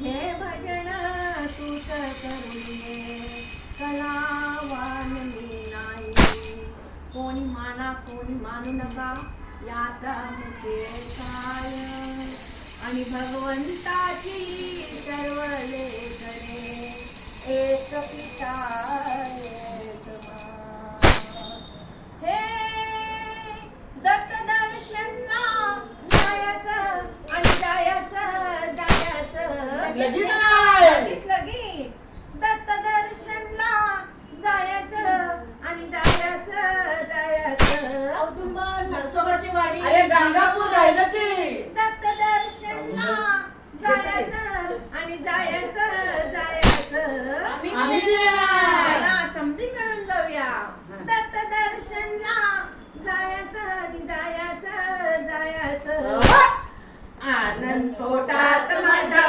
हे भजन तूच करुणे कलावान मी नाही. कोणी माना कोणी मानू नका यात मुके काय. आणि भगवंताची सर्व लेकरे एक पिता एक माँ. हे दत्त दर्शनला जायचं आणि जायचं लगेच काय? लगेच दत्त दर्शनला जायचं आणि जायचं औदुंबर नरसोबाची वाडी. अरे गाणगापूर राहिलं ते. दत्त दर्शनला जायचं आणि जायचं आम्ही येणार. चला, समधी मिळून जाऊया. दत्त दर्शनला जायचं आणि जायचं. आनंद पोटात माझ्या